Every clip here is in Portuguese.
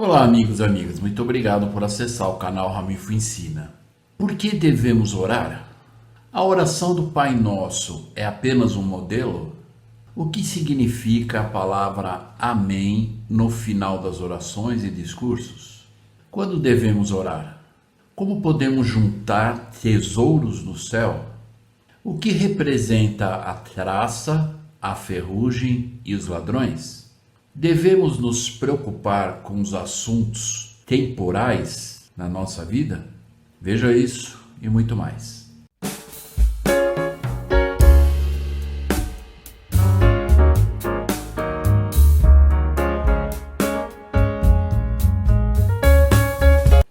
Olá, amigos e amigas, muito obrigado por acessar o canal Ramilfo Ensina. Por que devemos orar? A oração do Pai Nosso é apenas um modelo? O que significa a palavra Amém no final das orações e discursos? Quando devemos orar? Como podemos juntar tesouros no céu? O que representa a traça, a ferrugem e os ladrões? Devemos nos preocupar com os assuntos temporais na nossa vida? Veja isso e muito mais.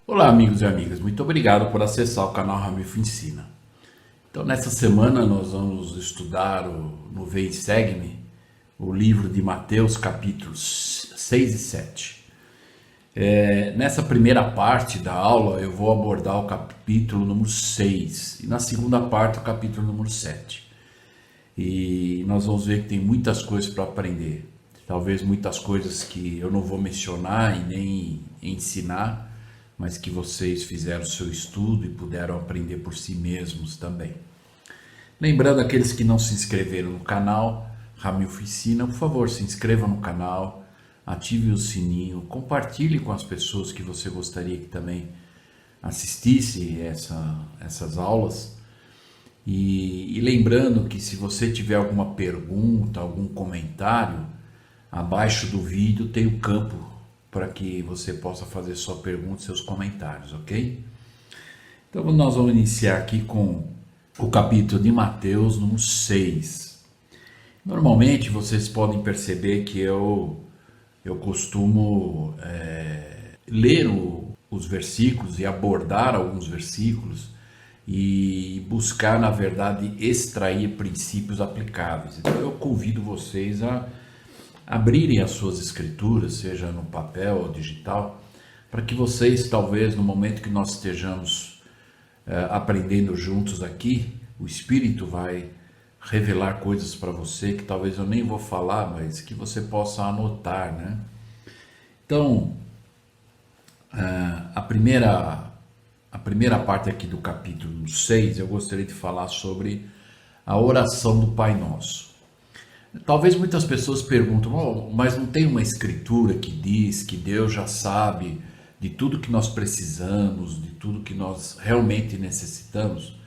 Olá, amigos e amigas, muito obrigado por acessar o canal Ramilfo Ensina. Então, nessa semana nós vamos estudar no Vem e Segue-me o livro de Mateus, capítulos 6 e 7. Nessa primeira parte da aula eu vou abordar o capítulo número 6 e na segunda parte o capítulo número 7. E nós vamos ver que tem muitas coisas para aprender. Talvez muitas coisas que eu não vou mencionar e nem ensinar, mas que vocês fizeram o seu estudo e puderam aprender por si mesmos também. Lembrando aqueles que não se inscreveram no canal Ramilfo Ensina, por favor, se inscreva no canal, ative o sininho, compartilhe com as pessoas que você gostaria que também assistisse essas aulas. E lembrando que se você tiver alguma pergunta, algum comentário, abaixo do vídeo tem o campo para que você possa fazer sua pergunta e seus comentários, ok? Então nós vamos iniciar aqui com o capítulo de Mateus, número 6. Normalmente vocês podem perceber que eu costumo ler os versículos e abordar alguns versículos e buscar, na verdade, extrair princípios aplicáveis. Então eu convido vocês a abrirem as suas escrituras, seja no papel ou digital, para que vocês, talvez, no momento que nós estejamos aprendendo juntos aqui, o Espírito vai revelar coisas para você que talvez eu nem vou falar, mas que você possa anotar, né? Então, a primeira parte aqui do capítulo 6, eu gostaria de falar sobre a oração do Pai Nosso. Talvez muitas pessoas perguntam, mas não tem uma escritura que diz que Deus já sabe de tudo que nós precisamos, de tudo que nós realmente necessitamos?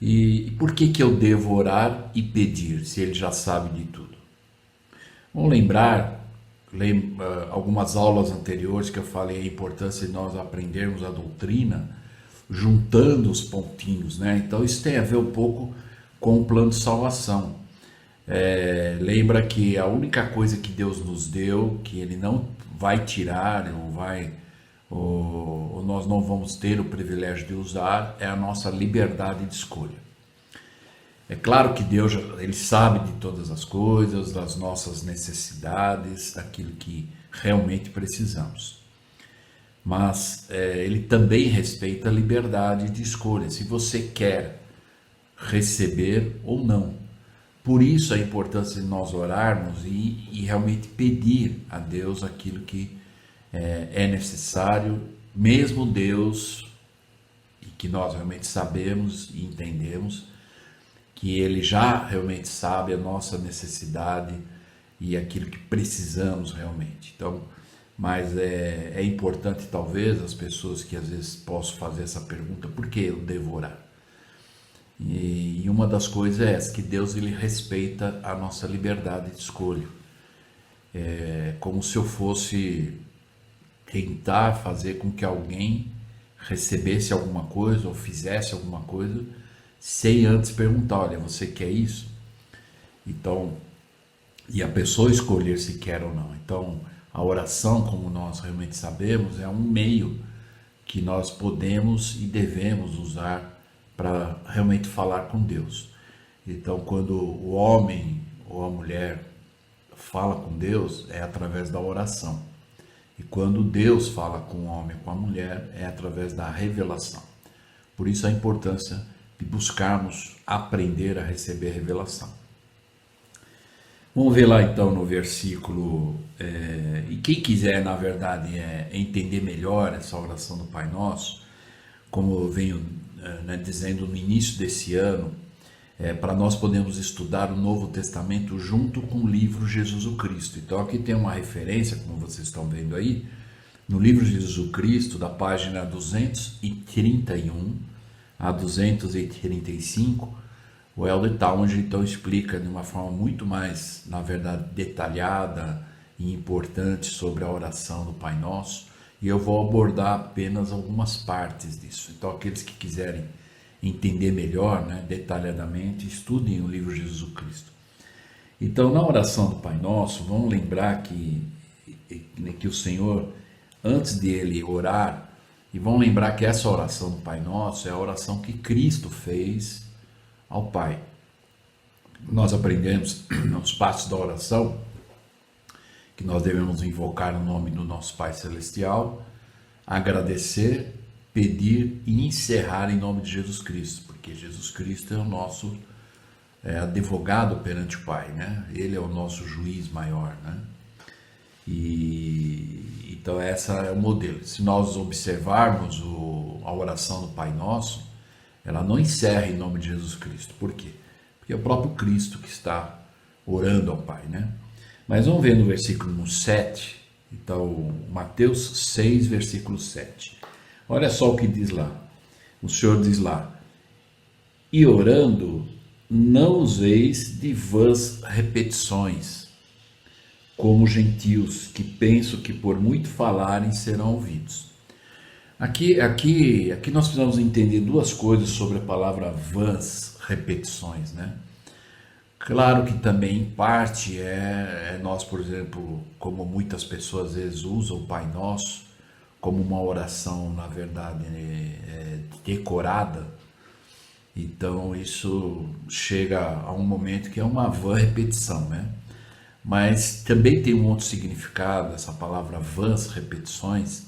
E por que eu devo orar e pedir, se Ele já sabe de tudo? Vamos lembrar algumas aulas anteriores que eu falei a importância de nós aprendermos a doutrina, juntando os pontinhos, né? Então isso tem a ver um pouco com o plano de salvação. Lembra que a única coisa que Deus nos deu, que Ele não vai tirar, ou nós não vamos ter o privilégio de usar, é a nossa liberdade de escolha. É claro que Deus, Ele sabe de todas as coisas, das nossas necessidades, daquilo que realmente precisamos. Mas Ele também respeita a liberdade de escolha, se você quer receber ou não. Por isso a importância de nós orarmos e realmente pedir a Deus aquilo que é necessário, mesmo Deus, e que nós realmente sabemos e entendemos, que Ele já realmente sabe a nossa necessidade e aquilo que precisamos realmente. Então, mas é importante talvez as pessoas que às vezes possam fazer essa pergunta, por que eu devo orar? E uma das coisas é essa, que Deus ele respeita a nossa liberdade de escolha. É como se eu fosse tentar fazer com que alguém recebesse alguma coisa ou fizesse alguma coisa sem antes perguntar, olha, você quer isso? Então, e a pessoa escolher se quer ou não. Então, a oração, como nós realmente sabemos, é um meio que nós podemos e devemos usar para realmente falar com Deus. Então, quando o homem ou a mulher fala com Deus, é através da oração. E quando Deus fala com o homem ou com a mulher, é através da revelação. Por isso a importância de buscarmos aprender a receber revelação. Vamos ver lá então no versículo, e quem quiser, na verdade, entender melhor essa oração do Pai Nosso, como eu venho dizendo no início desse ano, para nós podermos estudar o Novo Testamento junto com o livro Jesus o Cristo. Então aqui tem uma referência, como vocês estão vendo aí, no livro Jesus o Cristo, da página 231 a 235, o Elder Talmage então explica de uma forma muito mais, na verdade, detalhada e importante sobre a oração do Pai Nosso, e eu vou abordar apenas algumas partes disso. Então aqueles que quiserem entender melhor, detalhadamente, estudem o livro Jesus Cristo. Então, na oração do Pai Nosso, vamos lembrar que o Senhor, antes de ele orar, e vamos lembrar que essa oração do Pai Nosso é a oração que Cristo fez ao Pai. Nós aprendemos nos passos da oração que nós devemos invocar o nome do nosso Pai Celestial, agradecer, pedir e encerrar em nome de Jesus Cristo, porque Jesus Cristo é o nosso advogado perante o Pai, Ele é o nosso juiz maior, E então essa é o modelo. Se nós observarmos a oração do Pai Nosso, ela não encerra em nome de Jesus Cristo. Por quê? Porque é o próprio Cristo que está orando ao Pai, Mas vamos ver no versículo 7, então Mateus 6, versículo 7. Olha só o que diz lá. O Senhor diz lá: e orando, não useis de vãs repetições, como gentios, que pensam que por muito falarem serão ouvidos. Aqui nós precisamos entender duas coisas sobre a palavra vãs repetições, Claro que também, em parte, nós, por exemplo, como muitas pessoas às vezes usam o Pai Nosso como uma oração, na verdade, decorada. Então isso chega a um momento que é uma vã repetição, Mas também tem um outro significado, essa palavra vãs repetições,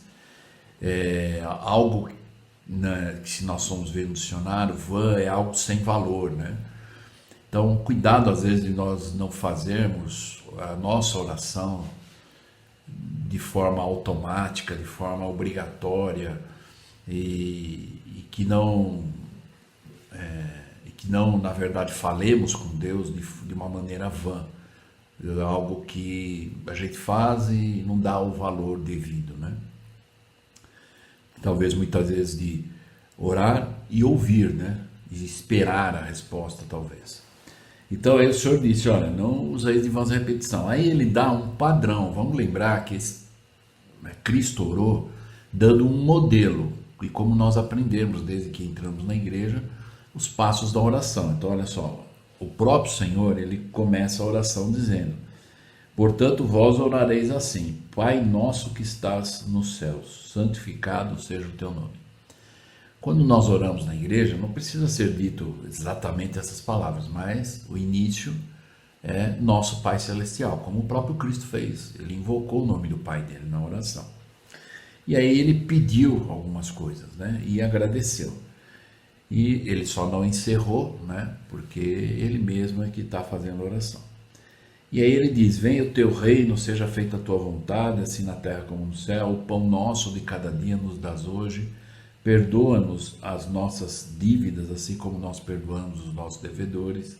algo, que se nós formos ver no dicionário, vã é algo sem valor, Então, cuidado às vezes de nós não fazermos a nossa oração de forma automática, de forma obrigatória e que não, na verdade, falemos com Deus de uma maneira vã. É algo que a gente faz e não dá o valor devido, Talvez muitas vezes de orar e ouvir, E esperar a resposta, talvez. Então aí o Senhor disse, olha, não useis de vãs repetição. Aí ele dá um padrão. Vamos lembrar que Cristo orou dando um modelo. E como nós aprendemos desde que entramos na igreja, os passos da oração. Então olha só, o próprio Senhor, ele começa a oração dizendo: portanto vós orareis assim: Pai nosso que estás nos céus, santificado seja o teu nome. Quando nós oramos na igreja, não precisa ser dito exatamente essas palavras, mas o início é nosso Pai Celestial, como o próprio Cristo fez. Ele invocou o nome do Pai dele na oração. E aí ele pediu algumas coisas, e agradeceu. E ele só não encerrou, porque ele mesmo é que está fazendo a oração. E aí ele diz: venha o teu reino, seja feita a tua vontade, assim na terra como no céu. O pão nosso de cada dia nos dás hoje. Perdoa-nos as nossas dívidas, assim como nós perdoamos os nossos devedores.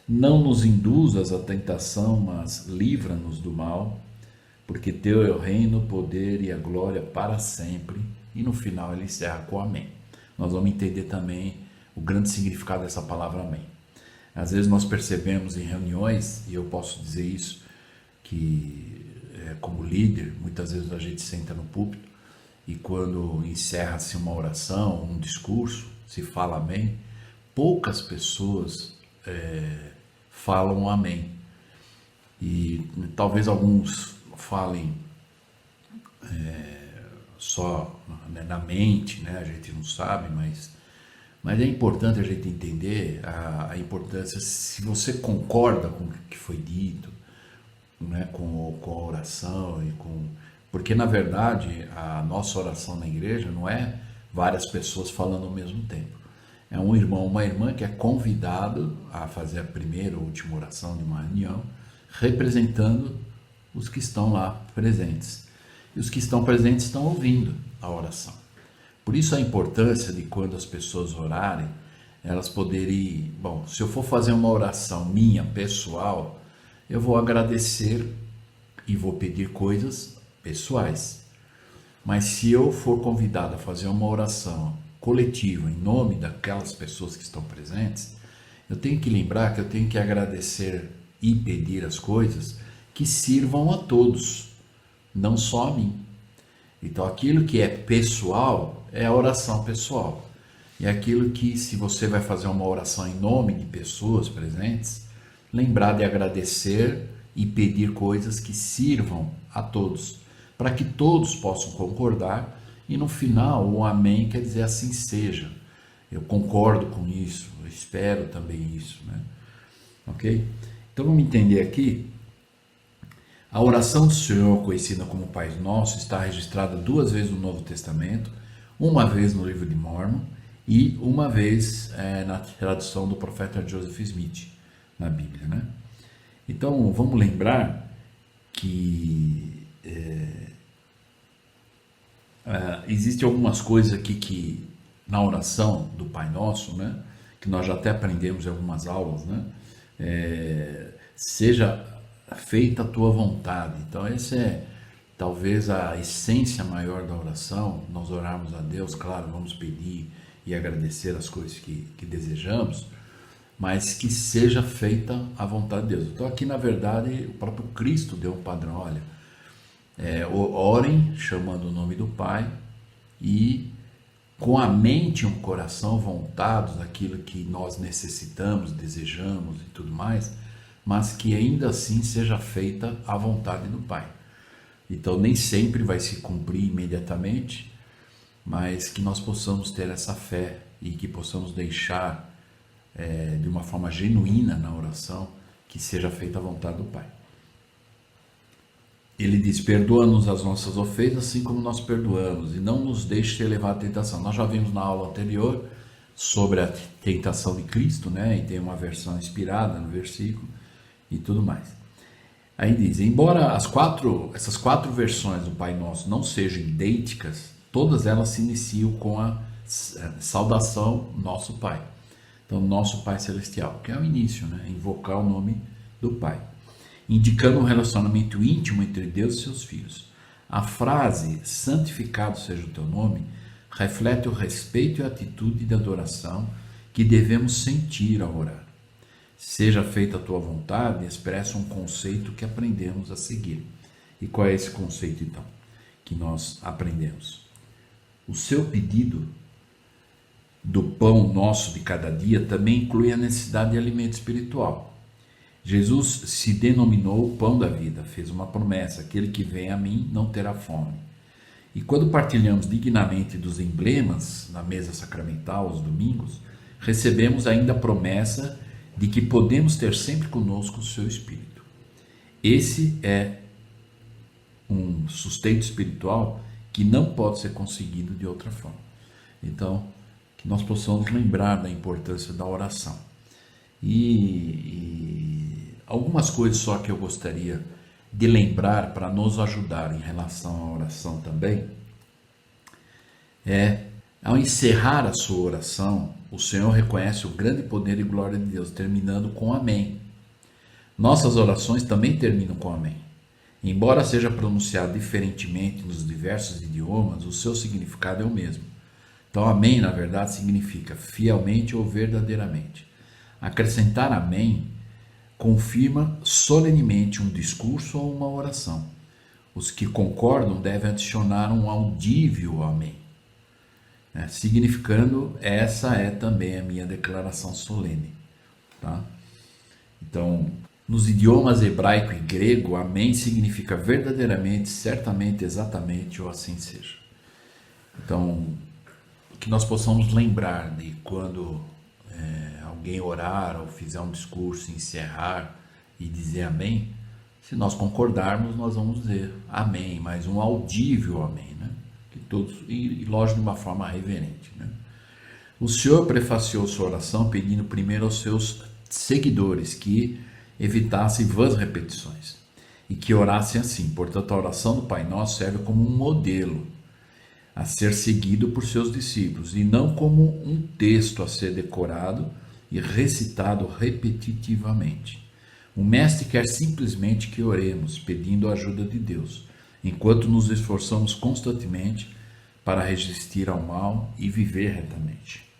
Não nos induzas à tentação, mas livra-nos do mal, porque teu é o reino, o poder e a glória para sempre. E no final ele encerra com amém. Nós vamos entender também o grande significado dessa palavra amém. Às vezes nós percebemos em reuniões, e eu posso dizer isso, que como líder, muitas vezes a gente senta no púlpito e quando encerra-se uma oração, um discurso, se fala amém, poucas pessoas falam amém. E talvez alguns falem só na mente, a gente não sabe, mas é importante a gente entender a importância, se você concorda com o que foi dito, com a oração, porque na verdade a nossa oração na igreja não é várias pessoas falando ao mesmo tempo, É um irmão ou uma irmã que é convidado a fazer a primeira ou última oração de uma reunião, representando os que estão lá presentes. E os que estão presentes estão ouvindo a oração. Por isso a importância de quando as pessoas orarem, elas poderem... Bom, se eu for fazer uma oração minha, pessoal, eu vou agradecer e vou pedir coisas pessoais. Mas se eu for convidado a fazer uma oração coletiva em nome daquelas pessoas que estão presentes, eu tenho que lembrar que eu tenho que agradecer e pedir as coisas que sirvam a todos, não só a mim. Então aquilo que é pessoal é a oração pessoal. E aquilo que, se você vai fazer uma oração em nome de pessoas presentes, lembrar de agradecer e pedir coisas que sirvam a todos, para que todos possam concordar e no final o amém quer dizer assim seja. Eu concordo com isso, eu espero também isso, né? Ok? Então vamos entender aqui. A oração do Senhor, conhecida como Pai Nosso, está registrada 2 vezes no Novo Testamento, uma vez no livro de Mórmon e uma vez na tradução do profeta Joseph Smith na Bíblia, né? Então vamos lembrar que existem algumas coisas aqui que na oração do Pai Nosso, né, que nós já até aprendemos em algumas aulas, né, seja feita a tua vontade. Então essa é talvez a essência maior da oração. Nós orarmos a Deus, claro, vamos pedir e agradecer as coisas que desejamos, mas que seja feita a vontade de Deus. Então aqui na verdade o próprio Cristo deu um padrão. Olha, orem chamando o nome do Pai e com a mente e um coração voltados àquilo que nós necessitamos, desejamos e tudo mais, mas que ainda assim seja feita a vontade do Pai. Então nem sempre vai se cumprir imediatamente, mas que nós possamos ter essa fé e que possamos deixar de uma forma genuína na oração que seja feita a vontade do Pai. Ele diz: perdoa-nos as nossas ofensas assim como nós perdoamos, e não nos deixe ser levado à tentação. Nós já vimos na aula anterior sobre a tentação de Cristo, né? E tem uma versão inspirada no versículo e tudo mais. Aí diz: embora essas quatro versões do Pai Nosso não sejam idênticas, todas elas se iniciam com a saudação Nosso Pai. Então, Nosso Pai Celestial, que é o início, né? Invocar o nome do Pai, indicando um relacionamento íntimo entre Deus e seus filhos. A frase santificado seja o teu nome reflete o respeito e a atitude de adoração que devemos sentir ao orar. Seja feita a tua vontade expressa um conceito que aprendemos a seguir. E qual é esse conceito então que nós aprendemos? O seu pedido do pão nosso de cada dia também inclui a necessidade de alimento espiritual. Jesus se denominou o pão da vida, fez uma promessa: aquele que vem a mim não terá fome. E quando partilhamos dignamente dos emblemas na mesa sacramental aos domingos, recebemos ainda a promessa de que podemos ter sempre conosco o seu Espírito. Esse é um sustento espiritual que não pode ser conseguido de outra forma. Então, que nós possamos lembrar da importância da oração. E algumas coisas só que eu gostaria de lembrar para nos ajudar em relação à oração também ao encerrar a sua oração, o Senhor reconhece o grande poder e glória de Deus, terminando com amém. Nossas orações também terminam com amém. Embora seja pronunciado diferentemente nos diversos idiomas, o seu significado é o mesmo. Então, amém, na verdade, significa fielmente ou verdadeiramente. Acrescentar amém confirma solenemente um discurso ou uma oração. Os que concordam devem adicionar um audível amém, né? Significando: essa é também a minha declaração solene. Tá? Então, nos idiomas hebraico e grego, amém significa verdadeiramente, certamente, exatamente ou assim seja. Então, que nós possamos lembrar de quando alguém orar ou fizer um discurso, encerrar e dizer amém, se nós concordarmos, nós vamos dizer amém, mas um audível amém, né? Que todos, e lógico, de uma forma reverente, né? O Senhor prefaciou sua oração pedindo primeiro aos seus seguidores que evitassem vãs repetições e que orassem assim. Portanto, a oração do Pai Nosso serve como um modelo a ser seguido por seus discípulos e não como um texto a ser decorado e recitado repetitivamente. O Mestre quer simplesmente que oremos, pedindo a ajuda de Deus, enquanto nos esforçamos constantemente para resistir ao mal e viver retamente.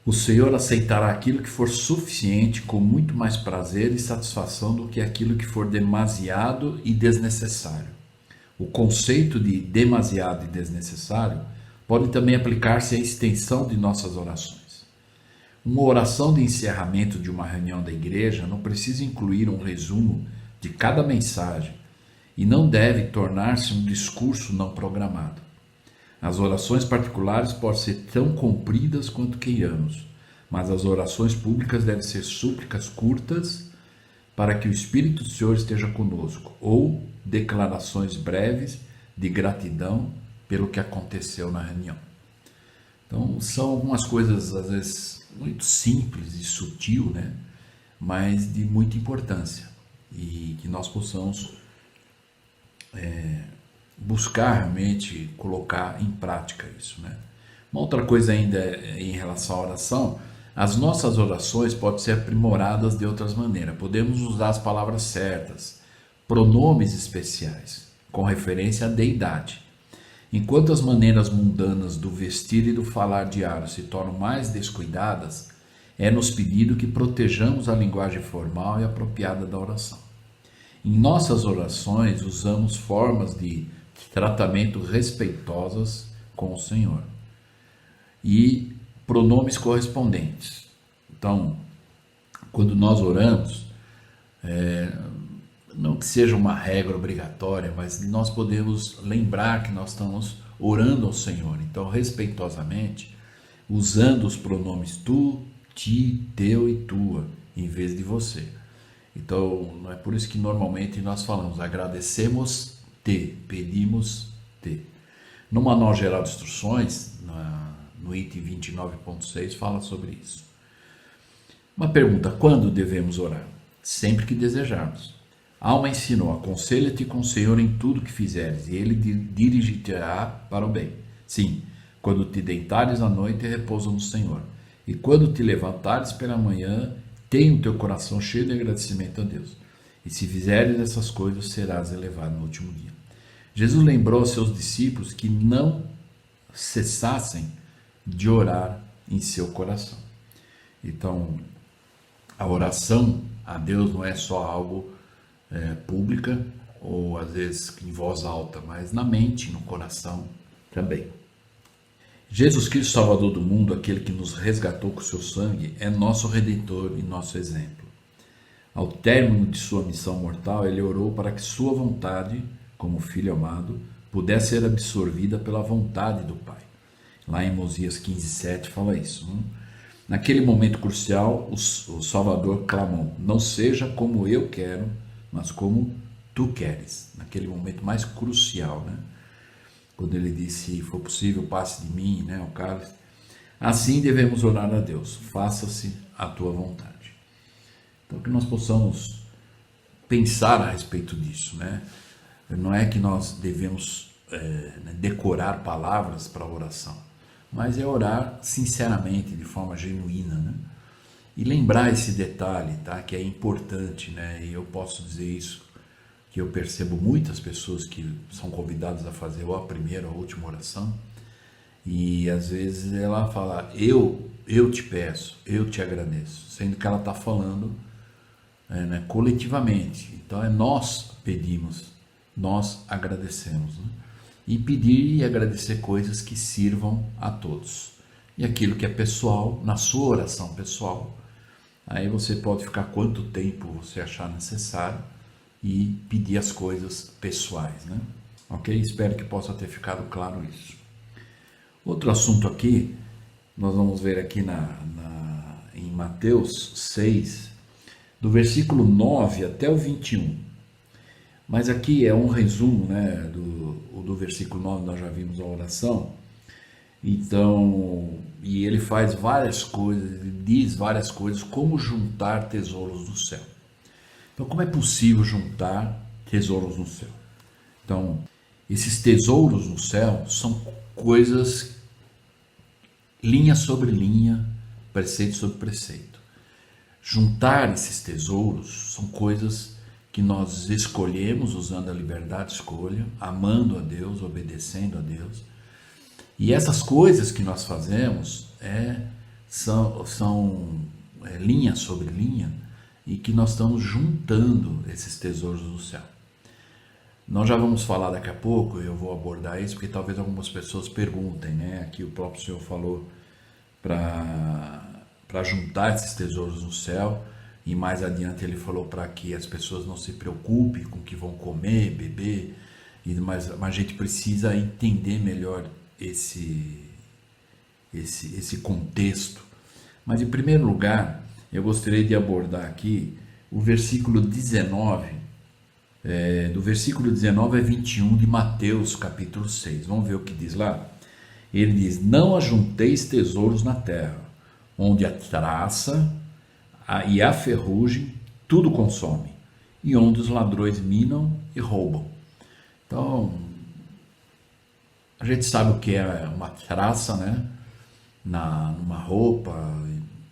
O Senhor aceitará aquilo que for suficiente com muito mais prazer e satisfação do que aquilo que for demasiado e desnecessário. O conceito de demasiado e desnecessário pode também aplicar-se à extensão de nossas orações. Uma oração de encerramento de uma reunião da igreja não precisa incluir um resumo de cada mensagem e não deve tornar-se um discurso não programado. As orações particulares podem ser tão compridas quanto queiramos, mas as orações públicas devem ser súplicas curtas para que o Espírito do Senhor esteja conosco, ou declarações breves de gratidão pelo que aconteceu na reunião. Então, são algumas coisas, às vezes, muito simples e sutil, né? Mas de muita importância, e que nós possamos buscar realmente colocar em prática isso, né? Uma outra coisa ainda em relação à oração, as nossas orações podem ser aprimoradas de outras maneiras. Podemos usar as palavras certas, pronomes especiais, com referência à deidade. Enquanto as maneiras mundanas do vestir e do falar diário se tornam mais descuidadas, é-nos pedido que protejamos a linguagem formal e apropriada da oração. Em nossas orações, usamos formas de tratamento respeitosas com o Senhor e pronomes correspondentes. Então, quando nós oramos, não que seja uma regra obrigatória, mas nós podemos lembrar que nós estamos orando ao Senhor. Então, respeitosamente, usando os pronomes tu, ti, teu e tua, em vez de você. Então, não é por isso que normalmente nós falamos agradecemos-te, pedimos-te. No Manual Geral de Instruções, no item 29.6, fala sobre isso. Uma pergunta: quando devemos orar? Sempre que desejarmos. Alma ensinou: aconselha-te com o Senhor em tudo que fizeres, e Ele dirigirá para o bem. Sim, quando te deitares à noite, repousa no Senhor. E quando te levantares pela manhã, tenha o teu coração cheio de agradecimento a Deus. E se fizeres essas coisas, serás elevado no último dia. Jesus lembrou aos seus discípulos que não cessassem de orar em seu coração. Então, a oração a Deus não é só algo pública ou às vezes em voz alta, mas na mente, no coração também. Jesus Cristo, Salvador do mundo, aquele que nos resgatou com seu sangue, é nosso Redentor e nosso exemplo. Ao término de sua missão mortal, ele orou para que sua vontade, como Filho amado, pudesse ser absorvida pela vontade do Pai. Lá em Mosias 15:7 fala isso. Naquele momento crucial, o Salvador clamou: não seja como eu quero, mas como tu queres. Naquele momento mais crucial, né? Quando ele disse: se for possível, passe de mim, né, o cálice. Assim devemos orar a Deus: faça-se a tua vontade. Então, que nós possamos pensar a respeito disso, né? Não é que nós devemos decorar palavras para a oração, mas é orar sinceramente, de forma genuína, né? E lembrar esse detalhe, tá? Que é importante, né? E eu posso dizer isso, que eu percebo muitas pessoas que são convidadas a fazer ou a primeira ou a última oração, e às vezes ela fala: eu te peço, eu te agradeço, sendo que ela está falando né, coletivamente. Então nós pedimos, nós agradecemos, né? E pedir e agradecer coisas que sirvam a todos. E aquilo que é pessoal, na sua oração pessoal, aí você pode ficar quanto tempo você achar necessário e pedir as coisas pessoais, né? Ok? Espero que possa ter ficado claro isso. Outro assunto aqui, nós vamos ver aqui em Mateus 6, do versículo 9 até o 21. Mas aqui é um resumo, né, do versículo 9, nós já vimos a oração, Então, e ele faz várias coisas, ele diz várias coisas, como juntar tesouros no céu. Então, como é possível juntar tesouros no céu? Então, esses tesouros no céu são coisas, linha sobre linha, preceito sobre preceito. Juntar esses tesouros são coisas que nós escolhemos usando a liberdade de escolha, amando a Deus, obedecendo a Deus. E essas coisas que nós fazemos são linha sobre linha e que nós estamos juntando esses tesouros do céu. Nós já vamos falar daqui a pouco, eu vou abordar isso, porque talvez algumas pessoas perguntem, né? Aqui o próprio Senhor falou para juntar esses tesouros no céu, e mais adiante ele falou para que as pessoas não se preocupem com o que vão comer, beber, mas a gente precisa entender melhor esse contexto. Mas em primeiro lugar, eu gostaria de abordar aqui o versículo 19, do versículo 19 a 21 de Mateus capítulo 6. Vamos ver o que diz lá? Ele diz: não ajunteis tesouros na terra, onde a traça e a ferrugem tudo consome, e onde os ladrões minam e roubam. Então, a gente sabe o que é uma traça, né? Numa roupa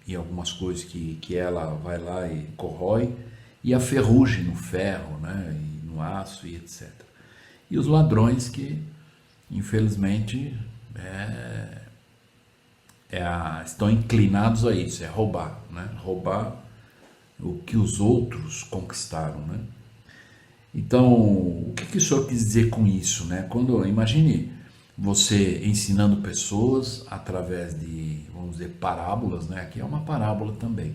e algumas coisas que ela vai lá e corrói, e a ferrugem no ferro, né? E no aço e etc. E os ladrões que, infelizmente, estão inclinados a isso, é roubar, né? Roubar o que os outros conquistaram, né? Então, o que o senhor quis dizer com isso, né? Imagine você ensinando pessoas através de, vamos dizer, parábolas, né? Aqui é uma parábola também.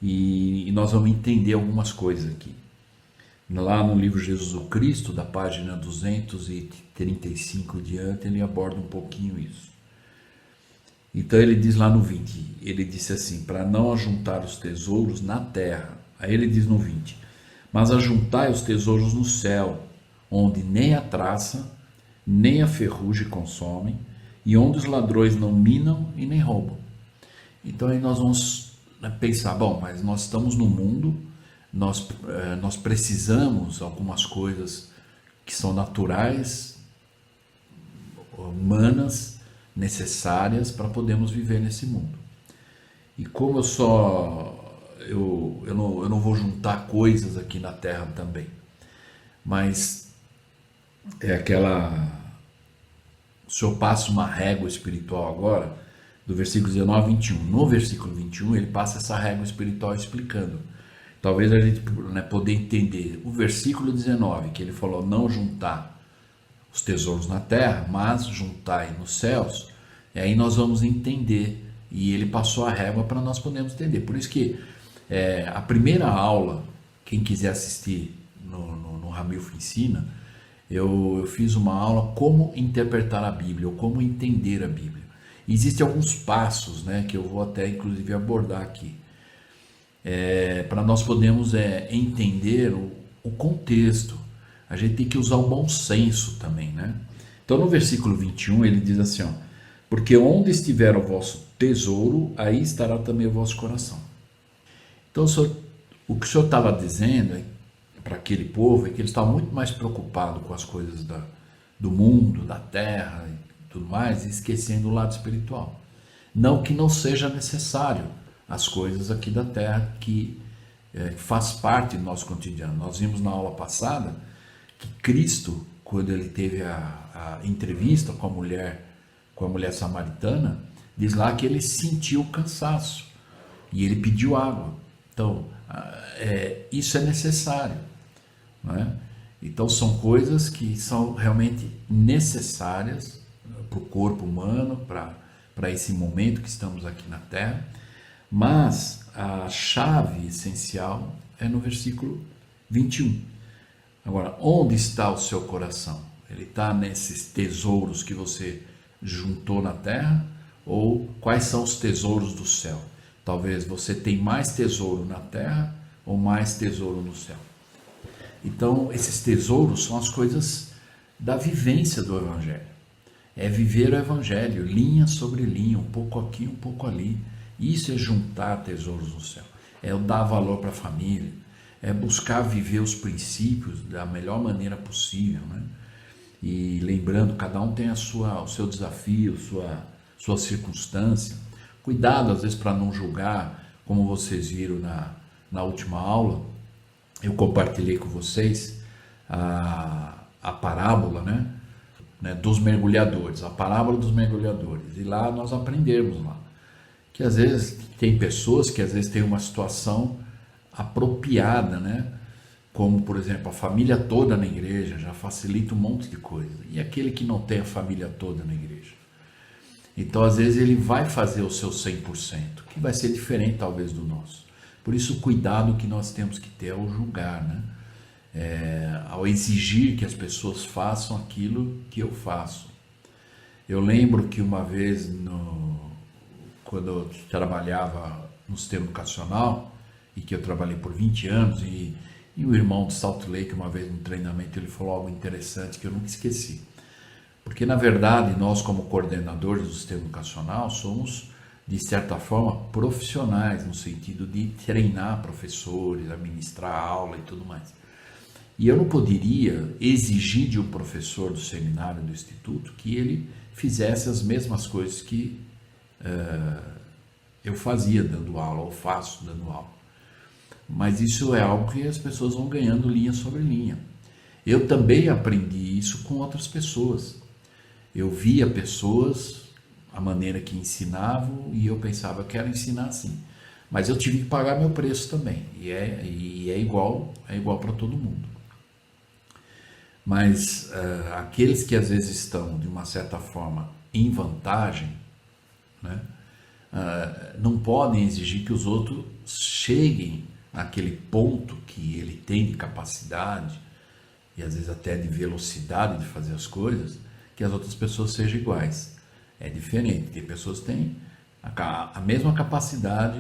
E nós vamos entender algumas coisas aqui. Lá no livro Jesus o Cristo, da página 235 diante, ele aborda um pouquinho isso. Então ele diz lá no 20, ele disse assim: para não ajuntar os tesouros na terra. Aí ele diz no 20: mas ajuntai os tesouros no céu, onde nem a traça, nem a ferrugem consomem, e onde os ladrões não minam e nem roubam. Então aí nós vamos pensar, bom, mas nós estamos no mundo, nós precisamos de algumas coisas que são naturais, humanas, necessárias para podermos viver nesse mundo. E como eu não vou juntar coisas aqui na terra também, mas o Senhor passa uma régua espiritual agora, do versículo 19 a 21. No versículo 21 ele passa essa régua espiritual explicando. Talvez a gente poder entender o versículo 19, que ele falou não juntar os tesouros na terra, mas juntai nos céus. E aí nós vamos entender, e ele passou a régua para nós podermos entender. Por isso que a primeira aula, quem quiser assistir no Ramilfo Ensina, eu fiz uma aula como interpretar a Bíblia, ou como entender a Bíblia. Existem alguns passos, né, que eu vou até inclusive abordar aqui, para nós podermos entender o contexto. A gente tem que usar o bom senso também, né? Então no versículo 21 ele diz assim, porque onde estiver o vosso tesouro, aí estará também o vosso coração. Então o que o Senhor estava dizendo para aquele povo é que eles estavam muito mais preocupados com as coisas do mundo, da terra e tudo mais, e esquecendo o lado espiritual. Não que não seja necessário as coisas aqui da terra que faz parte do nosso cotidiano. Nós vimos na aula passada que Cristo, quando ele teve a entrevista com a mulher samaritana, diz lá que ele sentiu cansaço e ele pediu água. Então, isso é necessário, não é? Então, são coisas que são realmente necessárias para o corpo humano, para esse momento que estamos aqui na Terra, mas a chave essencial é no versículo 21. Agora, onde está o seu coração? Ele está nesses tesouros que você juntou na terra? Ou quais são os tesouros do céu? Talvez você tenha mais tesouro na terra ou mais tesouro no céu. Então, esses tesouros são as coisas da vivência do Evangelho. É viver o evangelho, linha sobre linha, um pouco aqui, um pouco ali. Isso é juntar tesouros no céu. É dar valor para a família, é buscar viver os princípios da melhor maneira possível, né? E lembrando, cada um tem o seu desafio, sua circunstância. Cuidado, às vezes, para não julgar, como vocês viram na última aula, eu compartilhei com vocês a parábola, né, dos mergulhadores, a parábola dos mergulhadores. E lá nós aprendemos lá, que às vezes tem pessoas que às vezes têm uma situação apropriada, né? Como, por exemplo, a família toda na igreja já facilita um monte de coisa. E aquele que não tem a família toda na igreja? Então, às vezes, ele vai fazer o seu 100%, que vai ser diferente, talvez, do nosso. Por isso, o cuidado que nós temos que ter ao julgar, né? Ao exigir que as pessoas façam aquilo que eu faço. Eu lembro que uma vez, quando eu trabalhava no sistema educacional, e que eu trabalhei por 20 anos, e o irmão de Salt Lake, uma vez no treinamento, ele falou algo interessante que eu nunca esqueci. Porque, na verdade, nós como coordenadores do sistema educacional somos, de certa forma, profissionais, no sentido de treinar professores, administrar aula e tudo mais. E eu não poderia exigir de um professor do seminário do instituto que ele fizesse as mesmas coisas que eu fazia dando aula, ou faço dando aula. Mas isso é algo que as pessoas vão ganhando linha sobre linha. Eu também aprendi isso com outras pessoas. Eu via pessoas, a maneira que ensinavam, e eu pensava, eu quero ensinar assim. Mas eu tive que pagar meu preço também. E é igual para todo mundo. Mas aqueles que às vezes estão, de uma certa forma, em vantagem, né, não podem exigir que os outros cheguem naquele ponto que ele tem de capacidade e às vezes até de velocidade de fazer as coisas, que as outras pessoas sejam iguais. É diferente. Tem pessoas que têm a mesma capacidade,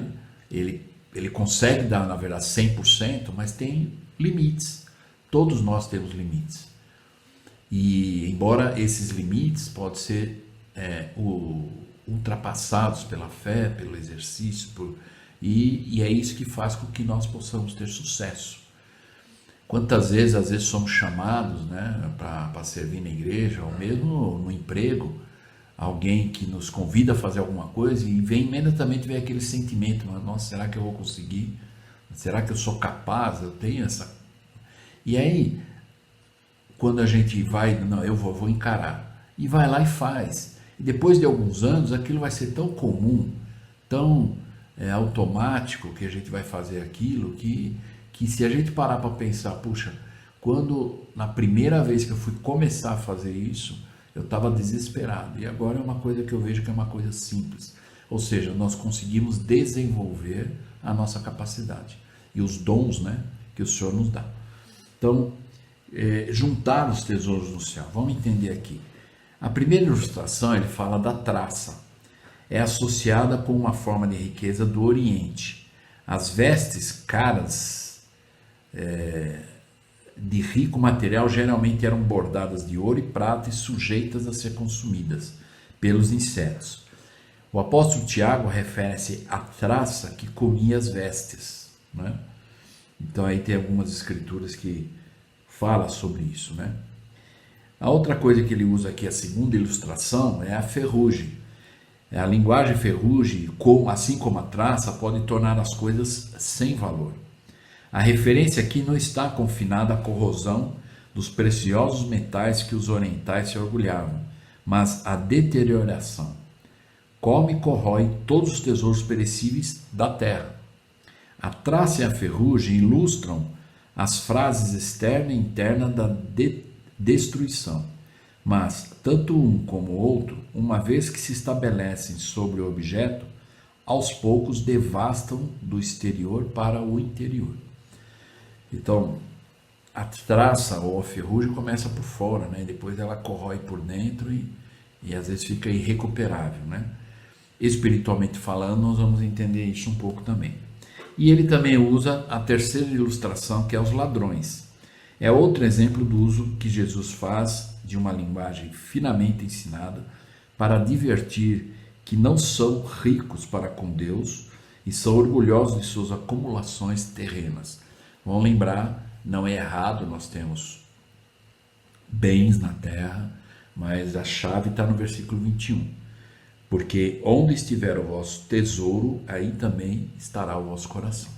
ele consegue dar, na verdade, 100%, mas tem limites. Todos nós temos limites. E embora esses limites podem ser ultrapassados pela fé, pelo exercício, e é isso que faz com que nós possamos ter sucesso. Quantas vezes, às vezes, somos chamados, né, para servir na igreja, ou mesmo no emprego, alguém que nos convida a fazer alguma coisa e imediatamente vem aquele sentimento, nossa, será que eu vou conseguir? Será que eu sou capaz? Eu tenho essa... E aí, quando a gente vai, não, eu vou encarar, e vai lá e faz. E depois de alguns anos, aquilo vai ser tão comum, tão automático que a gente vai fazer aquilo, que se a gente parar para pensar, puxa, quando na primeira vez que eu fui começar a fazer isso, eu estava desesperado, e agora é uma coisa que eu vejo que é uma coisa simples. Ou seja, nós conseguimos desenvolver a nossa capacidade e os dons, né, que o Senhor nos dá. Então, juntar os tesouros no céu. Vamos entender aqui. A primeira ilustração, ele fala da traça. É associada com uma forma de riqueza do Oriente. As vestes caras de rico material geralmente eram bordadas de ouro e prata e sujeitas a ser consumidas pelos insetos. O apóstolo Tiago refere-se à traça que comia as vestes, né? Então aí tem algumas escrituras que falam sobre isso, né? A outra coisa que ele usa aqui, a segunda ilustração, é a ferrugem. A linguagem ferrugem, assim como a traça, pode tornar as coisas sem valor. A referência aqui não está confinada à corrosão dos preciosos metais que os orientais se orgulhavam, mas à deterioração. Come e corrói todos os tesouros perecíveis da terra. A traça e a ferrugem ilustram as frases externa e interna da destruição. Mas, tanto um como o outro, uma vez que se estabelecem sobre o objeto, aos poucos devastam do exterior para o interior. Então, a traça ou a ferrugem começa por fora, né? Depois ela corrói por dentro e às vezes fica irrecuperável, né? Espiritualmente falando, nós vamos entender isso um pouco também. E ele também usa a terceira ilustração, que é os ladrões. É outro exemplo do uso que Jesus faz de uma linguagem finamente ensinada para advertir que não são ricos para com Deus e são orgulhosos de suas acumulações terrenas. Vamos lembrar, não é errado, nós temos bens na terra, mas a chave está no versículo 21. Porque onde estiver o vosso tesouro, aí também estará o vosso coração.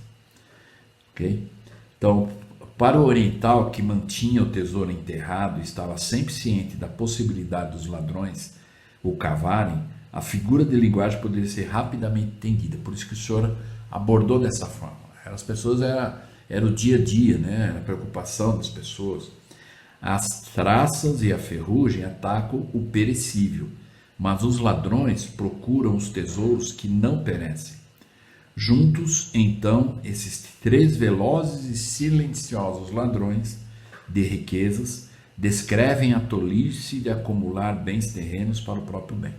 Ok? Então, para o oriental que mantinha o tesouro enterrado e estava sempre ciente da possibilidade dos ladrões o cavarem, a figura de linguagem poderia ser rapidamente entendida. Por isso que o Senhor abordou dessa forma. As pessoas era o dia a dia, né? Era a preocupação das pessoas. As traças e a ferrugem atacam o perecível, mas os ladrões procuram os tesouros que não perecem. Juntos, então, esses três velozes e silenciosos ladrões de riquezas descrevem a tolice de acumular bens terrenos para o próprio bem.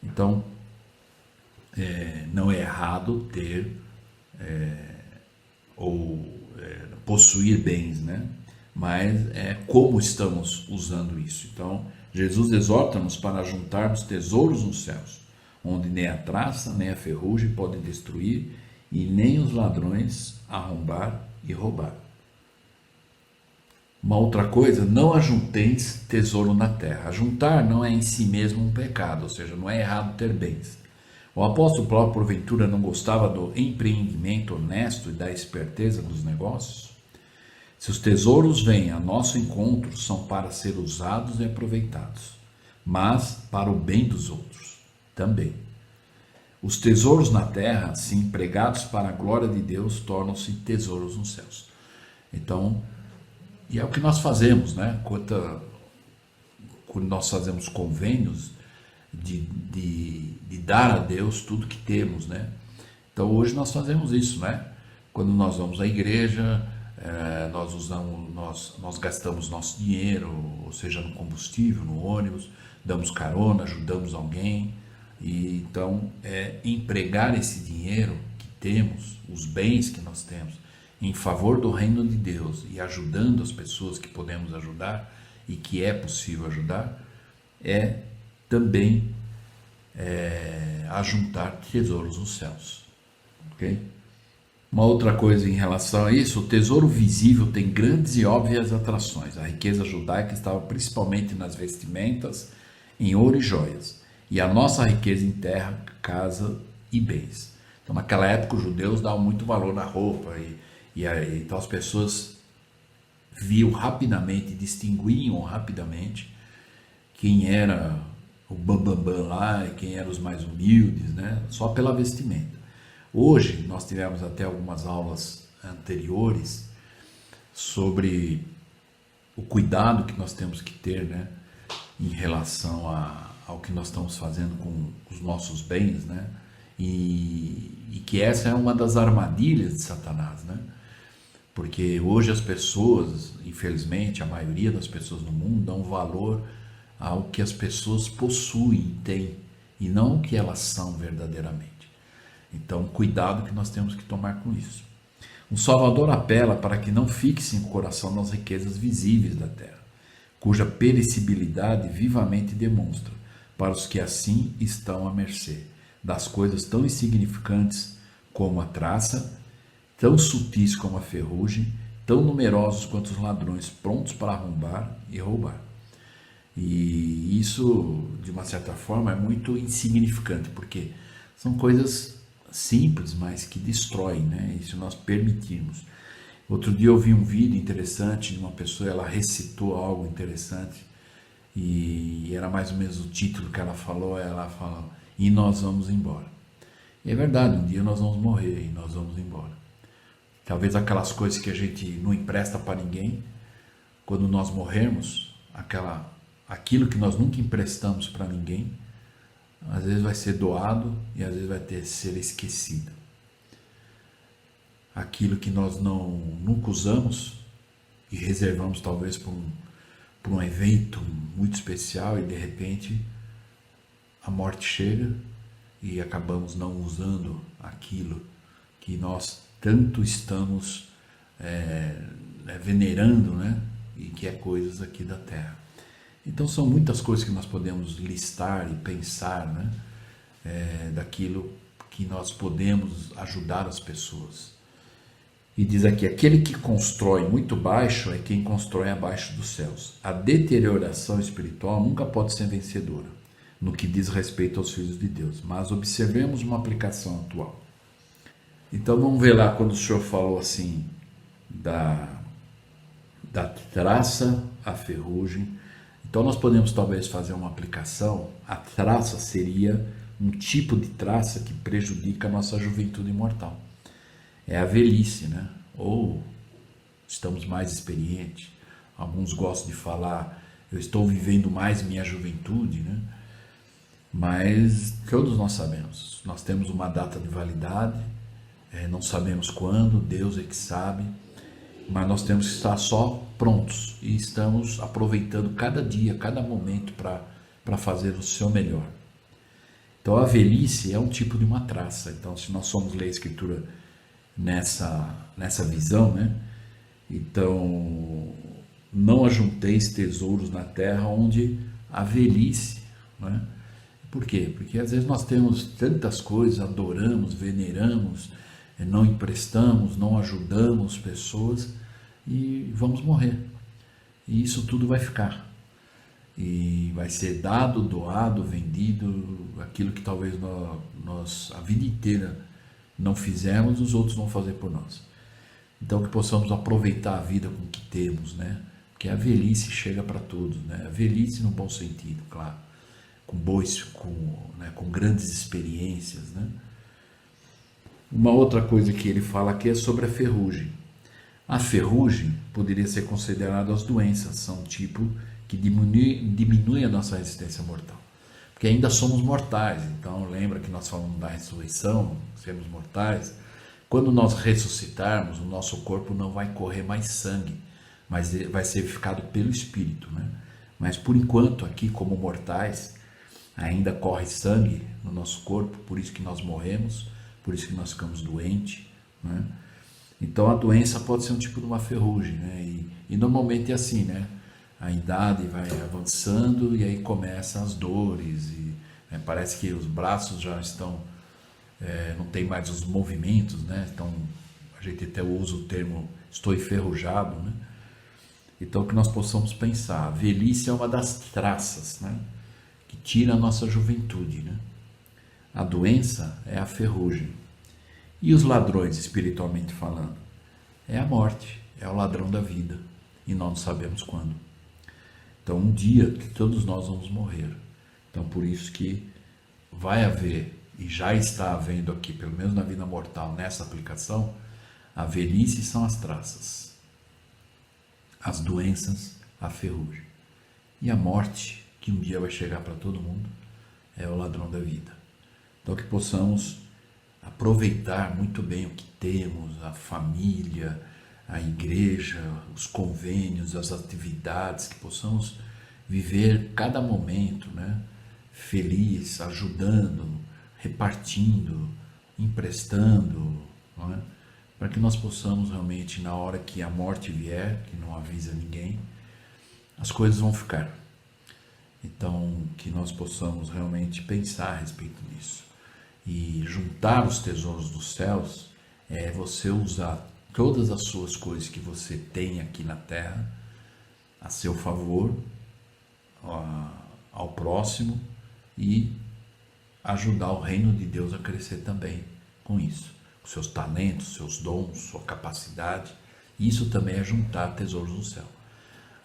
Então, não é errado ter ou possuir bens, né? Mas como estamos usando isso. Então, Jesus exorta-nos para juntarmos tesouros nos céus, onde nem a traça, nem a ferrugem podem destruir, e nem os ladrões arrombar e roubar. Uma outra coisa, não ajunteis tesouro na terra. Ajuntar não é em si mesmo um pecado, ou seja, não é errado ter bens. O apóstolo Paulo, porventura, não gostava do empreendimento honesto e da esperteza dos negócios? Se os tesouros vêm a nosso encontro, são para ser usados e aproveitados, mas para o bem dos outros também. Os tesouros na terra, se empregados para a glória de Deus, tornam-se tesouros nos céus. Então, e é o que nós fazemos, né? Quando nós fazemos convênios de dar a Deus tudo que temos, né? Então, hoje nós fazemos isso, né? Quando nós vamos à igreja, nós gastamos nosso dinheiro, ou seja, no combustível, no ônibus, damos carona, ajudamos alguém. E então, empregar esse dinheiro que temos, os bens que nós temos, em favor do reino de Deus e ajudando as pessoas que podemos ajudar e que é possível ajudar, é também ajuntar tesouros nos céus. Ok? Uma outra coisa em relação a isso, o tesouro visível tem grandes e óbvias atrações. A riqueza judaica estava principalmente nas vestimentas, em ouro e joias. E a nossa riqueza em terra, casa e bens. Então, naquela época, os judeus davam muito valor na roupa. Então, as pessoas viam rapidamente, distinguiam rapidamente quem era o bambambam lá e quem eram os mais humildes, né? Só pela vestimenta. Hoje, nós tivemos até algumas aulas anteriores sobre o cuidado que nós temos que ter, né, em relação ao que nós estamos fazendo com os nossos bens, né, e que essa é uma das armadilhas de Satanás, né, porque hoje as pessoas, infelizmente, a maioria das pessoas no mundo dão valor ao que as pessoas possuem, têm, e não o que elas são verdadeiramente. Então, cuidado que nós temos que tomar com isso. O Salvador apela para que não fixem o coração nas riquezas visíveis da terra, cuja perecibilidade vivamente demonstra, para os que assim estão à mercê das coisas tão insignificantes como a traça, tão sutis como a ferrugem, tão numerosos quanto os ladrões prontos para arrombar e roubar. E isso, de uma certa forma, é muito insignificante, porque são coisas simples, mas que destroem, né? E se nós permitirmos. Outro dia eu vi um vídeo interessante de uma pessoa, ela recitou algo interessante e era mais ou menos o título que ela falou e nós vamos embora. E é verdade, um dia nós vamos morrer e nós vamos embora. Talvez aquelas coisas que a gente não empresta para ninguém, quando nós morrermos, aquilo que nós nunca emprestamos para ninguém, às vezes vai ser doado e às vezes vai ser esquecido. Aquilo que nós nunca usamos e reservamos talvez por um evento muito especial e de repente a morte chega e acabamos não usando aquilo que nós tanto estamos venerando, né? E que é coisas aqui da terra. Então são muitas coisas que nós podemos listar e pensar, né? Daquilo que nós podemos ajudar as pessoas. E diz aqui, aquele que constrói muito baixo é quem constrói abaixo dos céus. A deterioração espiritual nunca pode ser vencedora, no que diz respeito aos filhos de Deus. Mas observemos uma aplicação atual. Então vamos ver lá quando o Senhor falou assim, da traça à ferrugem. Então nós podemos talvez fazer uma aplicação. A traça seria um tipo de traça que prejudica a nossa juventude mortal. É a velhice, né? Ou estamos mais experientes. Alguns gostam de falar, eu estou vivendo mais minha juventude, né? Mas todos nós sabemos, nós temos uma data de validade, não sabemos quando, Deus é que sabe, mas nós temos que estar só prontos e estamos aproveitando cada dia, cada momento para fazer o seu melhor. Então a velhice é um tipo de uma traça. Então se nós formos ler a Escritura nessa visão, né? Então não ajunteis tesouros na terra onde a velhice, né? Por quê? Porque às vezes nós temos tantas coisas, adoramos, veneramos, não emprestamos, não ajudamos pessoas e vamos morrer. E isso tudo vai ficar. E vai ser dado, doado, vendido, aquilo que talvez nós a vida inteira não fizemos, os outros vão fazer por nós. Então que possamos aproveitar a vida com o que temos, né? Porque a velhice chega para todos, né? A velhice no bom sentido, claro. Com grandes experiências, né? Uma outra coisa que ele fala aqui é sobre a ferrugem. A ferrugem poderia ser considerada as doenças, são um tipo que diminui a nossa resistência mortal. Porque ainda somos mortais, então lembra que nós falamos da ressurreição, sermos mortais. Quando nós ressuscitarmos, o nosso corpo não vai correr mais sangue, mas vai ser vivificado pelo Espírito, né? Mas por enquanto, aqui como mortais, ainda corre sangue no nosso corpo, por isso que nós morremos, por isso que nós ficamos doentes, né? Então a doença pode ser um tipo de uma ferrugem, né? E normalmente é assim, né? A idade vai avançando e aí começam as dores, e parece que os braços já estão, não tem mais os movimentos, né? Então a gente até usa o termo estou enferrujado, né? Então que nós possamos pensar, a velhice é uma das traças, né? Que tira a nossa juventude, né? A doença é a ferrugem. E os ladrões, espiritualmente falando? É a morte, é o ladrão da vida. E nós não sabemos quando. Então um dia que todos nós vamos morrer. Então por isso que vai haver, e já está havendo aqui, pelo menos na vida mortal, nessa aplicação, a velhice são as traças. As doenças, a ferrugem. E a morte, que um dia vai chegar para todo mundo, é o ladrão da vida. Então que possamos aproveitar muito bem o que temos, a família, a igreja, os convênios, as atividades, que possamos viver cada momento, né? Feliz, ajudando, repartindo, emprestando, não é? Para que nós possamos realmente, na hora que a morte vier, que não avisa ninguém, as coisas vão ficar. Então, que nós possamos realmente pensar a respeito disso. E juntar os tesouros dos céus é você usar todas as suas coisas que você tem aqui na terra a seu favor, ao próximo, e ajudar o reino de Deus a crescer também com isso. Os seus talentos, seus dons, sua capacidade. Isso também é juntar tesouros do céu.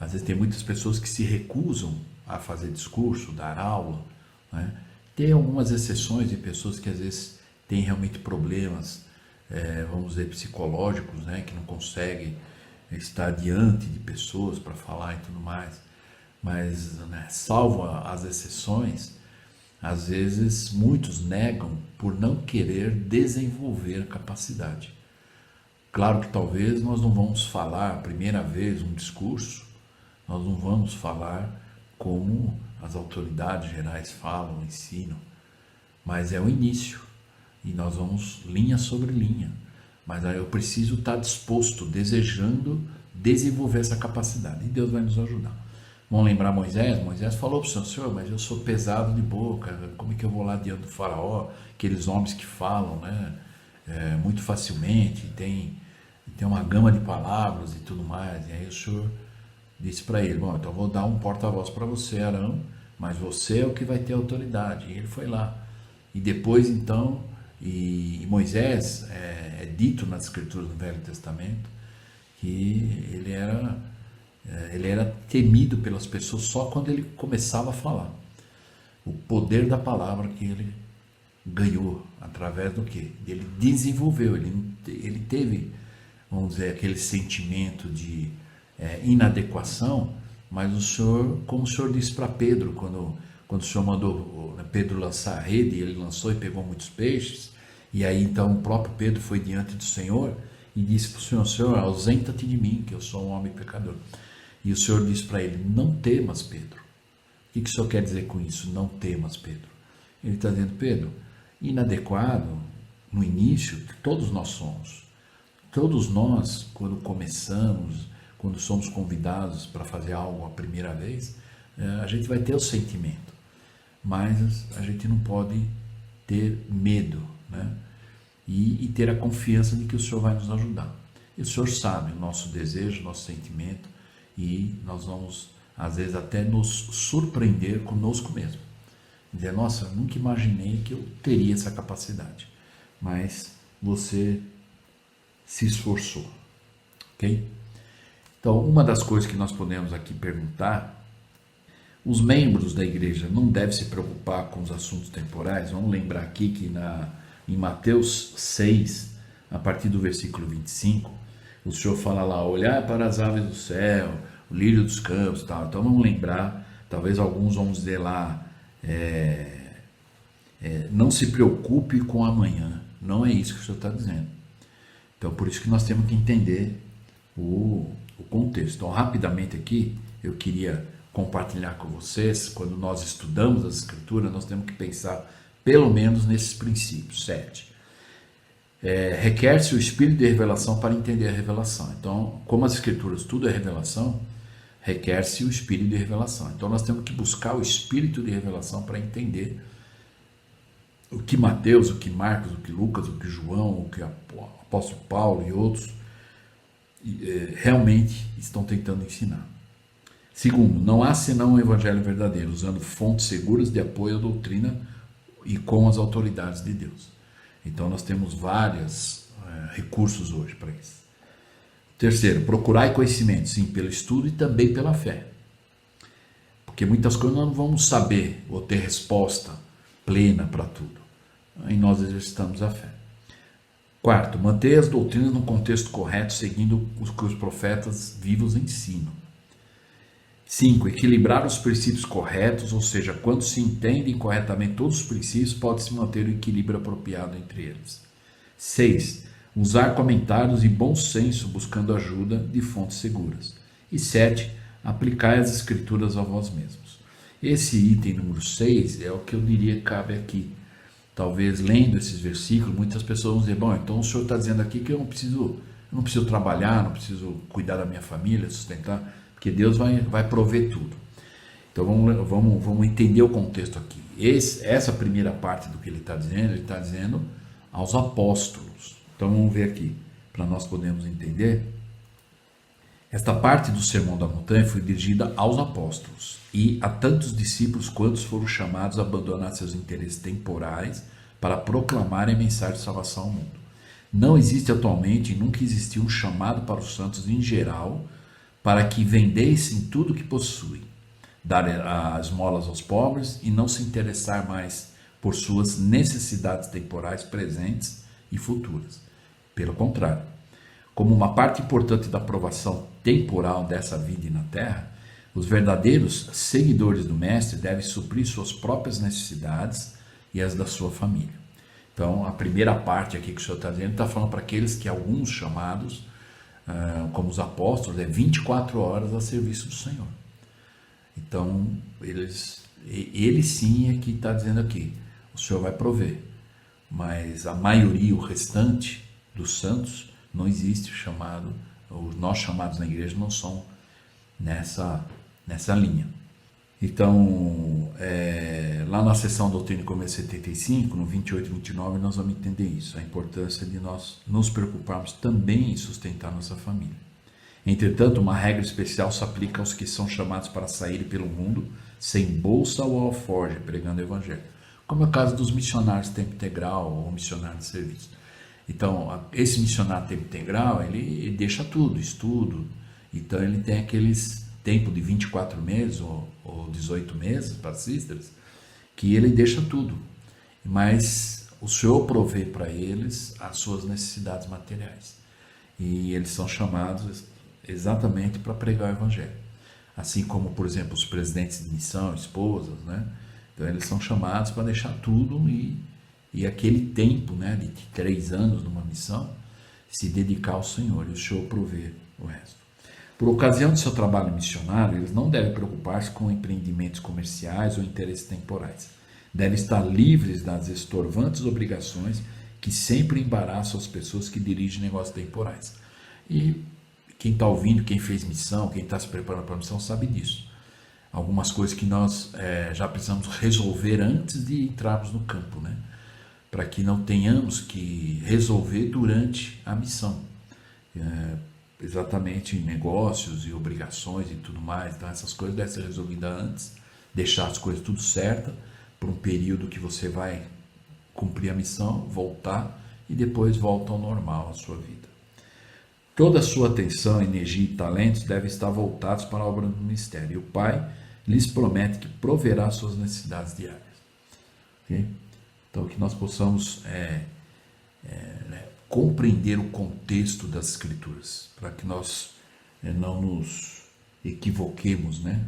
Às vezes tem muitas pessoas que se recusam a fazer discurso, dar aula, né? Tem algumas exceções de pessoas que às vezes têm realmente problemas, vamos dizer, psicológicos, né? Que não conseguem estar diante de pessoas para falar e tudo mais. Mas, né, salvo as exceções, às vezes muitos negam por não querer desenvolver a capacidade. Claro que talvez nós não vamos falar a primeira vez um discurso, nós não vamos falar como as autoridades gerais falam, ensinam, mas é o início e nós vamos linha sobre linha. Mas aí eu preciso estar disposto, desejando desenvolver essa capacidade, e Deus vai nos ajudar. Vão lembrar Moisés? Moisés falou para o Senhor: Senhor, mas eu sou pesado de boca, como é que eu vou lá diante do faraó? Aqueles homens que falam, né, muito facilmente, tem uma gama de palavras e tudo mais. E aí o Senhor disse para ele: bom, então eu vou dar um porta-voz para você, Arão, mas você é o que vai ter autoridade. E ele foi lá. E depois então, e Moisés, é dito nas escrituras do Velho Testamento, que ele era temido pelas pessoas só quando ele começava a falar. O poder da palavra que ele ganhou, através do que? Ele desenvolveu, ele teve, vamos dizer, aquele sentimento de inadequação, mas o Senhor, como o Senhor disse para Pedro, quando o Senhor mandou Pedro lançar a rede, ele lançou e pegou muitos peixes, e aí então o próprio Pedro foi diante do Senhor e disse para o Senhor: Senhor, ausenta-te de mim, que eu sou um homem pecador. E o Senhor disse para ele: não temas, Pedro. O que o Senhor quer dizer com isso? Não temas, Pedro. Ele está dizendo: Pedro, inadequado, no início, todos nós somos. Todos nós, quando começamos, quando somos convidados para fazer algo a primeira vez, a gente vai ter o sentimento, mas a gente não pode ter medo, né? E ter a confiança de que o Senhor vai nos ajudar. E o Senhor sabe o nosso desejo, o nosso sentimento, e nós vamos, às vezes, até nos surpreender conosco mesmo. Dizer: nossa, eu nunca imaginei que eu teria essa capacidade, mas você se esforçou, ok? Então, uma das coisas que nós podemos aqui perguntar: os membros da igreja não devem se preocupar com os assuntos temporais? Vamos lembrar aqui que em Mateus 6, a partir do versículo 25, o Senhor fala lá: olhar para as aves do céu, o lírio dos campos e tal. Então vamos lembrar, talvez alguns vão dizer lá, não se preocupe com amanhã. Não é isso que o Senhor está dizendo. Então por isso que nós temos que entender o contexto. Então rapidamente aqui, eu queria compartilhar com vocês, quando nós estudamos as escrituras, nós temos que pensar pelo menos nesses princípios, 7. Requer-se o espírito de revelação para entender a revelação. Então, como as escrituras tudo é revelação, requer-se o espírito de revelação. Então nós temos que buscar o espírito de revelação para entender o que Mateus, o que Marcos, o que Lucas, o que João, o que o apóstolo Paulo e outros realmente estão tentando ensinar. Segundo, não há senão um evangelho verdadeiro, usando fontes seguras de apoio à doutrina e com as autoridades de Deus. Então nós temos vários recursos hoje para isso. Terceiro, procurai conhecimento, sim, pelo estudo e também pela fé. Porque muitas coisas nós não vamos saber ou ter resposta plena para tudo. Aí nós exercitamos a fé. Quarto, manter as doutrinas no contexto correto, seguindo o que os profetas vivos ensinam. 5. Equilibrar os princípios corretos, ou seja, quando se entendem corretamente todos os princípios, pode-se manter o equilíbrio apropriado entre eles. 6. Usar comentários e bom senso, buscando ajuda de fontes seguras. E 7. Aplicar as escrituras a vós mesmos. Esse item número 6 é o que eu diria que cabe aqui. Talvez lendo esses versículos, muitas pessoas vão dizer: bom, então o Senhor está dizendo aqui que eu não preciso trabalhar, não preciso cuidar da minha família, sustentar, porque Deus vai prover tudo. Então vamos entender o contexto aqui. Essa primeira parte do que ele está dizendo aos apóstolos. Então vamos ver aqui, para nós podermos entender. Esta parte do Sermão da Montanha foi dirigida aos apóstolos e a tantos discípulos quantos foram chamados a abandonar seus interesses temporais para proclamarem a mensagem de salvação ao mundo. Não existe atualmente e nunca existiu um chamado para os santos em geral para que vendessem tudo que possuem, dar as esmolas aos pobres e não se interessar mais por suas necessidades temporais presentes e futuras. Pelo contrário, como uma parte importante da aprovação temporal dessa vida na Terra, os verdadeiros seguidores do Mestre devem suprir suas próprias necessidades e as da sua família. Então, a primeira parte aqui que o Senhor está dizendo, está falando para aqueles que alguns chamados, como os apóstolos, 24 horas a serviço do Senhor. Então, ele sim é que está dizendo aqui, o Senhor vai prover, mas a maioria, o restante dos santos, não existe chamado, nós chamados na igreja não são nessa linha. Então, lá na seção Doutrina e Começo 75, no 28 e 29, nós vamos entender isso, a importância de nós nos preocuparmos também em sustentar nossa família. Entretanto, uma regra especial se aplica aos que são chamados para sair pelo mundo sem bolsa ou alforje, pregando o evangelho, como é o caso dos missionários tempo integral ou missionários de serviço. Então, esse missionário tempo integral, ele deixa tudo, estudo, então ele tem aqueles tempo de 24 meses ou 18 meses para sisters, que ele deixa tudo, mas o Senhor provê para eles as suas necessidades materiais, e eles são chamados exatamente para pregar o evangelho, assim como, por exemplo, os presidentes de missão, esposas, né? Então eles são chamados para deixar tudo e aquele tempo, né, de 3 anos numa missão, se dedicar ao Senhor, e o Senhor provê o resto. Por ocasião do seu trabalho missionário, eles não devem preocupar-se com empreendimentos comerciais ou interesses temporais. Devem estar livres das estorvantes obrigações que sempre embaraçam as pessoas que dirigem negócios temporais. E quem está ouvindo, quem fez missão, quem está se preparando para a missão, sabe disso. Algumas coisas que nós já precisamos resolver antes de entrarmos no campo, né? Para que não tenhamos que resolver durante a missão. Exatamente negócios e obrigações e tudo mais, então essas coisas devem ser resolvidas antes, deixar as coisas tudo certas por um período que você vai cumprir a missão, voltar e depois volta ao normal a sua vida. Toda a sua atenção, energia e talentos devem estar voltados para a obra do ministério, e o Pai lhes promete que proverá suas necessidades diárias. Okay? Então que nós possamos compreender o contexto das Escrituras, para que nós não nos equivoquemos, né?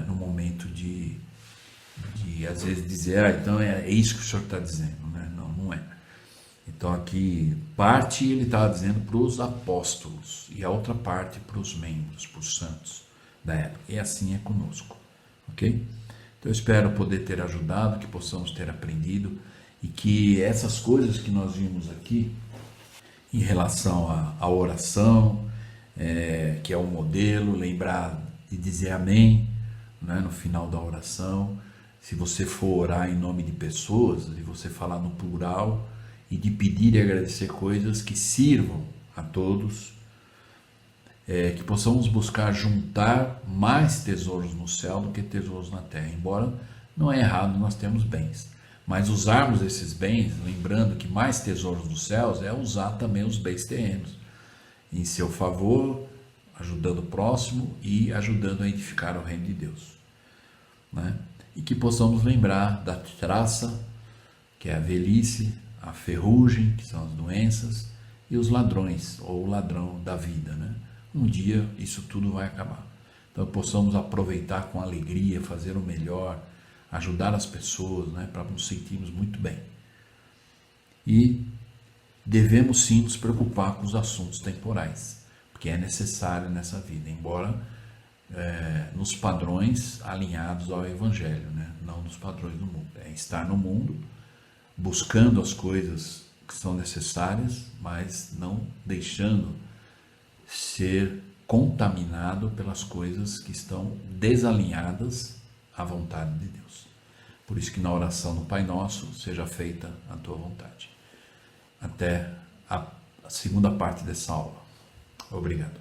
No momento de às vezes dizer, então é isso que o Senhor está dizendo, né? Não, não é. Então aqui, parte ele estava dizendo para os apóstolos, e a outra parte para os membros, para os santos da época, e assim é conosco, ok? Então eu espero poder ter ajudado, que possamos ter aprendido, e que essas coisas que nós vimos aqui, em relação à oração, que é o modelo, lembrar de dizer amém, né, no final da oração. Se você for orar em nome de pessoas, de você falar no plural e de pedir e agradecer coisas que sirvam a todos, que possamos buscar juntar mais tesouros no céu do que tesouros na terra, embora não é errado nós termos bens. Mas usarmos esses bens, lembrando que mais tesouros dos céus é usar também os bens terrenos em seu favor, ajudando o próximo e ajudando a edificar o reino de Deus, né? E que possamos lembrar da traça, que é a velhice, a ferrugem, que são as doenças, e os ladrões, ou o ladrão da vida, né? Um dia isso tudo vai acabar. Então possamos aproveitar com alegria, fazer o melhor, ajudar as pessoas, né, para nos sentirmos muito bem. E devemos sim nos preocupar com os assuntos temporais, porque é necessário nessa vida, embora nos padrões alinhados ao Evangelho, né, não nos padrões do mundo. É estar no mundo, buscando as coisas que são necessárias, mas não deixando ser contaminado pelas coisas que estão desalinhadas à vontade de Deus. Por isso que na oração do Pai Nosso seja feita a tua vontade. Até a segunda parte dessa aula. Obrigado.